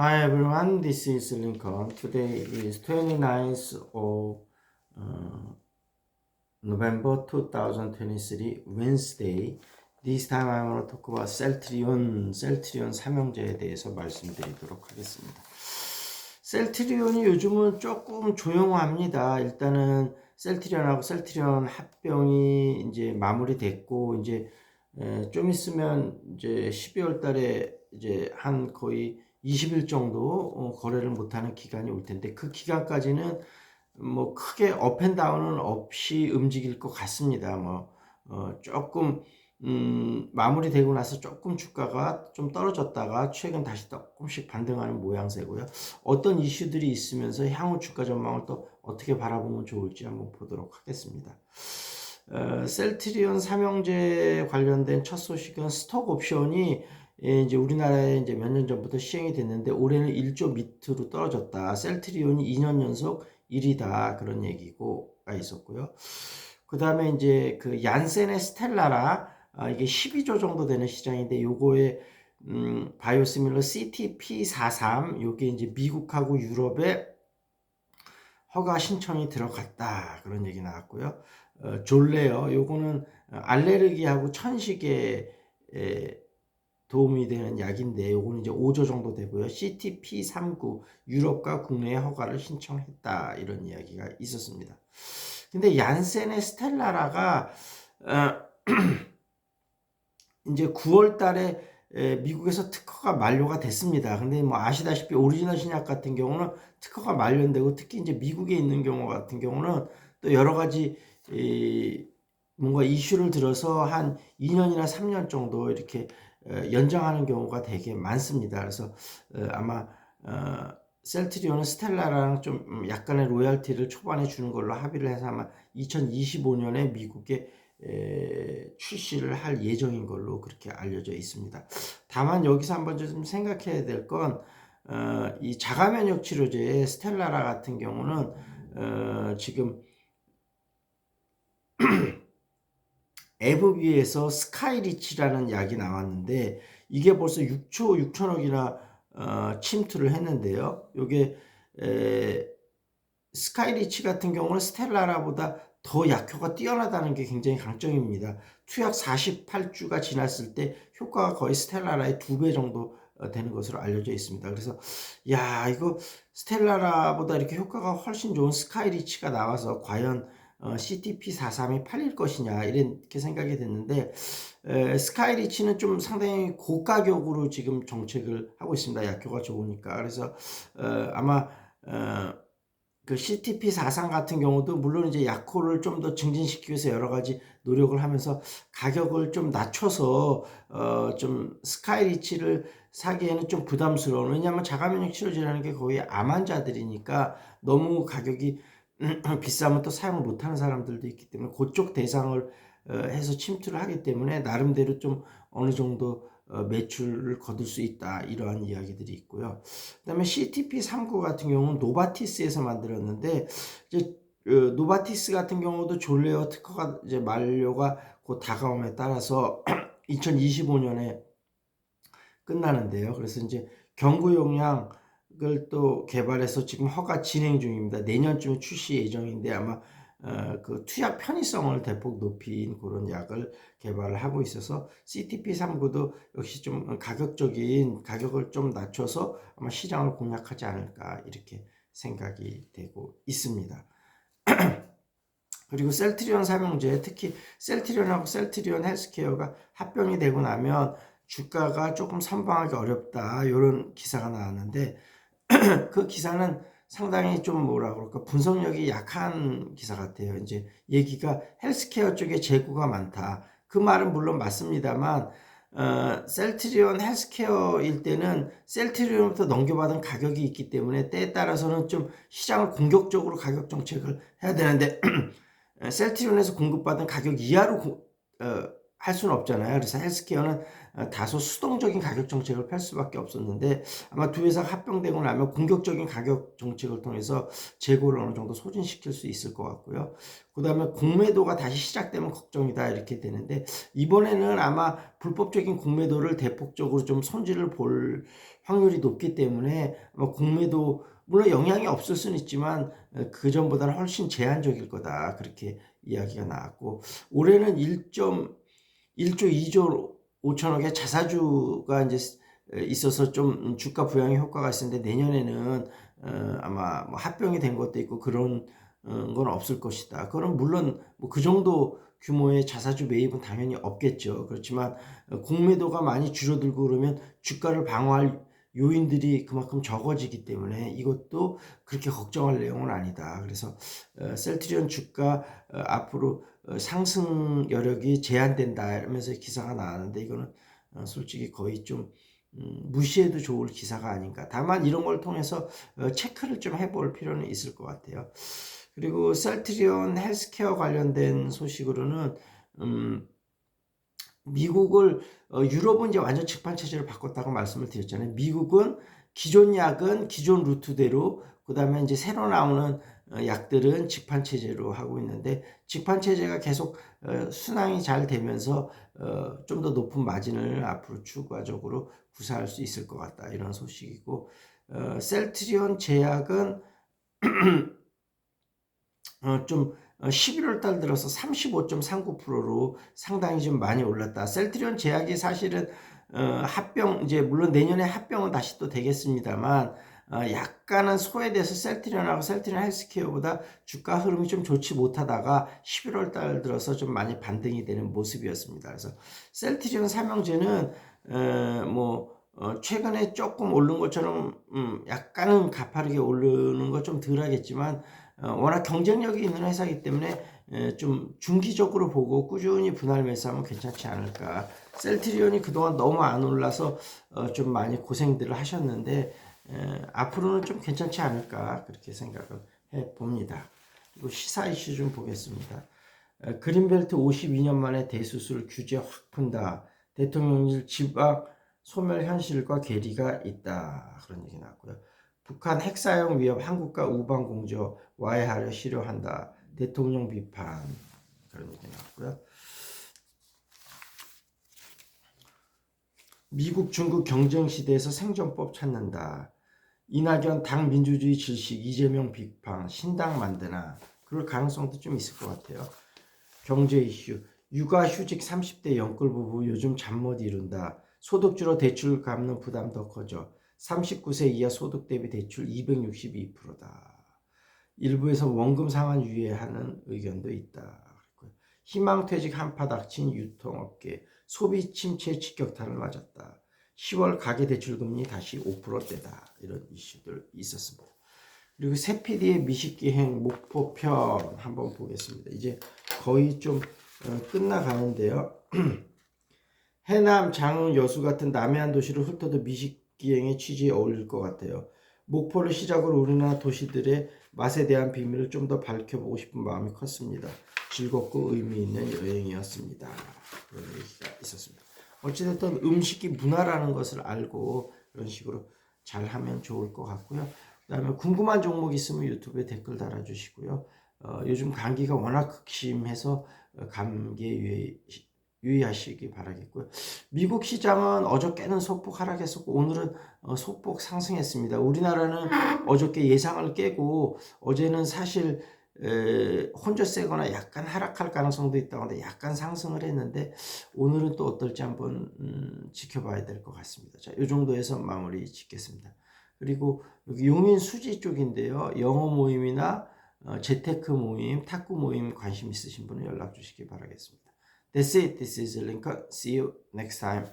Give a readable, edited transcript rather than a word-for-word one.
Hi everyone, this is Lincoln. Today is 29th of uh, November 2023, Wednesday. This time I want to talk about 셀트리온 삼형제에 대해서 말씀드리도록 하겠습니다. 셀트리온이 요즘은 조금 조용합니다. 일단은 셀트리온하고 셀트리온 합병이 이제 마무리됐고, 이제 좀 있으면 이제 12월 달에 이제 한 거의 20일 정도 거래를 못하는 기간이 올 텐데, 그 기간까지는 뭐 크게 업앤다운은 없이 움직일 것 같습니다. 조금 마무리되고 나서 조금 주가가 좀 떨어졌다가 최근 다시 조금씩 반등하는 모양새고요. 어떤 이슈들이 있으면서 향후 주가 전망을 또 어떻게 바라보면 좋을지 한번 보도록 하겠습니다. 셀트리온 삼형제 관련된 첫 소식은 스톡 옵션이 이제 우리나라에 이제 몇 년 전부터 시행이 됐는데 올해는 1조 밑으로 떨어졌다. 셀트리온이 2년 연속 1위다. 그런 얘기가 있었고요. 그 다음에 이제 그 얀센의 스텔라라, 이게 12조 정도 되는 시장인데 요거에 바이오시밀러 CTP43 요게 이제 미국하고 유럽에 허가 신청이 들어갔다. 그런 얘기 나왔고요. 졸레요. 요거는 알레르기하고 천식에 도움이 되는 약인데 요거는 이제 5조 정도 되고요. CTP39 유럽과 국내에 허가를 신청했다. 이런 이야기가 있었습니다. 근데 얀센의 스텔라라가 이제 9월 달에 미국에서 특허가 만료가 됐습니다. 근데 뭐 아시다시피 오리지널 신약 같은 경우는 특허가 만료되고 특히 이제 미국에 있는 경우 같은 경우는 또 여러 가지 뭔가 이슈를 들어서 한 2년이나 3년 정도 이렇게 연장하는 경우가 되게 많습니다. 그래서 아마 셀트리온은 스텔라랑 좀 약간의 로열티를 초반에 주는 걸로 합의를 해서 아마 2025년에 미국에 출시를 할 예정인 걸로 그렇게 알려져 있습니다. 다만 여기서 한번 좀 생각해야 될 건 이 자가면역 치료제의 스텔라라 같은 경우는 지금 에브비에서 스카이리치라는 약이 나왔는데 이게 벌써 6조 6천억이나 침투를 했는데요. 요게 스카이리치 같은 경우는 스텔라라보다 더 약효가 뛰어나다는 게 굉장히 강점입니다. 투약 48주가 지났을 때 효과가 거의 스텔라라의 2배 정도 되는 것으로 알려져 있습니다. 그래서 야 이거 스텔라라보다 이렇게 효과가 훨씬 좋은 스카이리치가 나와서 과연 CTP43이 팔릴 것이냐 이렇게 생각이 됐는데 스카이리치는 좀 상당히 고가격으로 지금 정책을 하고 있습니다. 약효가 좋으니까. 그래서 아마 그 CTP43 같은 경우도 물론 이제 약효를 좀 더 증진시키기 위해서 여러 가지 노력을 하면서 가격을 좀 낮춰서 좀 스카이리치를 사기에는 좀 부담스러운, 왜냐하면 자가면역 치료제라는 게 거의 암 환자들이니까 너무 가격이 비싸면 또 사용을 못하는 사람들도 있기 때문에 그쪽 대상을 해서 침투를 하기 때문에 나름대로 좀 어느 정도 매출을 거둘 수 있다, 이러한 이야기들이 있고요. 그 다음에 CTP39 같은 경우는 노바티스에서 만들었는데 이제 노바티스 같은 경우도 졸레어 특허가 이제 만료가 곧 다가옴에 따라서 2025년에 끝나는데요. 그래서 이제 경구 용량을 또 개발해서 지금 허가 진행 중입니다. 내년쯤에 출시 예정인데 아마 그 투약 편의성을 대폭 높인 그런 약을 개발을 하고 있어서 CTP39도 역시 좀 가격을 좀 낮춰서 아마 시장을 공략하지 않을까 이렇게 생각이 되고 있습니다. 그리고 셀트리온 삼형제, 특히 셀트리온하고 셀트리온 헬스케어가 합병이 되고 나면 주가가 조금 선방하기 어렵다, 이런 기사가 나왔는데 그 기사는 상당히 좀 뭐라 그럴까 분석력이 약한 기사 같아요. 이제 얘기가 헬스케어 쪽에 재고가 많다. 그 말은 물론 맞습니다만 셀트리온 헬스케어일 때는 셀트리온부터 넘겨받은 가격이 있기 때문에 때에 따라서는 좀 시장을 공격적으로 가격 정책을 해야 되는데 셀트리온에서 공급받은 가격 이하로 할 수는 없잖아요. 그래서 헬스케어는 다소 수동적인 가격 정책을 펼 수밖에 없었는데 아마 두 회사가 합병되고 나면 공격적인 가격 정책을 통해서 재고를 어느 정도 소진시킬 수 있을 것 같고요. 그 다음에 공매도가 다시 시작되면 걱정이다 이렇게 되는데 이번에는 아마 불법적인 공매도를 대폭적으로 좀 손질을 볼 확률이 높기 때문에 아마 공매도 물론 영향이 없을 수는 있지만 그 전보다는 훨씬 제한적일 거다 그렇게 이야기가 나왔고 올해는 1조 2조 5천억의 자사주가 이제 있어서 좀 주가 부양의 효과가 있었는데 내년에는 아마 뭐 합병이 된 것도 있고 그런 건 없을 것이다. 그건 물론 뭐 그 정도 규모의 자사주 매입은 당연히 없겠죠. 그렇지만 공매도가 많이 줄어들고 그러면 주가를 방어할 요인들이 그만큼 적어지기 때문에 이것도 그렇게 걱정할 내용은 아니다. 그래서 셀트리온 주가 앞으로 상승 여력이 제한된다 이러면서 기사가 나왔는데 이거는 솔직히 거의 좀 무시해도 좋을 기사가 아닌가. 다만 이런 걸 통해서 체크를 좀 해볼 필요는 있을 것 같아요. 그리고 셀트리온 헬스케어 관련된 소식으로는 미국을 유럽은 이제 완전 직판 체제로 바꿨다고 말씀을 드렸잖아요. 미국은 기존 약은 기존 루트대로 그다음에 이제 새로 나오는 약들은 직판 체제로 하고 있는데 직판 체제가 계속 순항이 잘 되면서 좀 더 높은 마진을 앞으로 추가적으로 구사할 수 있을 것 같다 이런 소식이고 셀트리온 제약은 좀 11월 달 들어서 35.39%로 상당히 좀 많이 올랐다. 셀트리온 제약이 사실은 합병 이제 물론 내년에 합병은 다시 또 되겠습니다만 약간은 소외돼서 셀트리온하고 셀트리온 헬스케어보다 주가 흐름이 좀 좋지 못하다가 11월 달 들어서 좀 많이 반등이 되는 모습이었습니다. 그래서 셀트리온 삼형제는 최근에 조금 오른 것처럼 약간은 가파르게 오르는 거 좀 덜하겠지만 워낙 경쟁력이 있는 회사이기 때문에 좀 중기적으로 보고 꾸준히 분할 매수하면 괜찮지 않을까. 셀트리온이 그동안 너무 안 올라서 좀 많이 고생들을 하셨는데 앞으로는 좀 괜찮지 않을까 그렇게 생각을 해봅니다. 그리고 시사 이슈 좀 보겠습니다. 그린벨트 52년 만에 대수술 규제 확 푼다. 대통령실 지방 소멸 현실과 괴리가 있다. 그런 얘기 나왔고요. 북한 핵사용 위협 한국과 우방 공조 와해하려 실효한다. 대통령 비판 그런 얘기 나왔고요. 미국 중국 경쟁 시대에서 생존법 찾는다. 이낙연 당 민주주의 질식 이재명 비판 신당 만드나 그럴 가능성도 좀 있을 것 같아요. 경제 이슈 육아휴직 30대 영끌 부부 요즘 잠 못 이룬다. 소득주로 대출 갚는 부담 더 커져. 39세 이하 소득 대비 대출 262%다. 일부에서 원금 상환 유예하는 의견도 있다. 희망퇴직 한파 닥친 유통업계 소비 침체 직격탄을 맞았다. 10월 가계대출금리 다시 5%대다. 이런 이슈들 있었습니다. 그리고 새PD의 미식기행 목포편 한번 보겠습니다. 이제 거의 좀 끝나가는데요. 해남, 장흥, 여수 같은 남해안 도시를 훑어도 미식기행의 취지에 어울릴 것 같아요. 목포를 시작으로 우리나라 도시들의 맛에 대한 비밀을 좀 더 밝혀보고 싶은 마음이 컸습니다. 즐겁고 의미 있는 여행이었습니다. 그런 얘기가 있었습니다. 어찌됐든 음식이 문화라는 것을 알고 그런 식으로 잘 하면 좋을 것 같고요. 그 다음에 궁금한 종목 있으면 유튜브에 댓글 달아주시고요. 요즘 감기가 워낙 극심해서 감기에 유의하시기 바라겠고요. 미국 시장은 어저께는 소폭 하락했었고 오늘은 소폭 상승했습니다. 우리나라는 어저께 예상을 깨고 어제는 사실 혼조세거나 약간 하락할 가능성도 있다고 하는데 약간 상승을 했는데 오늘은 또 어떨지 한번 지켜봐야 될 것 같습니다. 자, 이 정도에서 마무리 짓겠습니다. 그리고 여기 용인 수지 쪽인데요. 영어 모임이나 재테크 모임, 탁구 모임 관심 있으신 분은 연락 주시기 바라겠습니다. That's it. This is Lincoln. See you next time.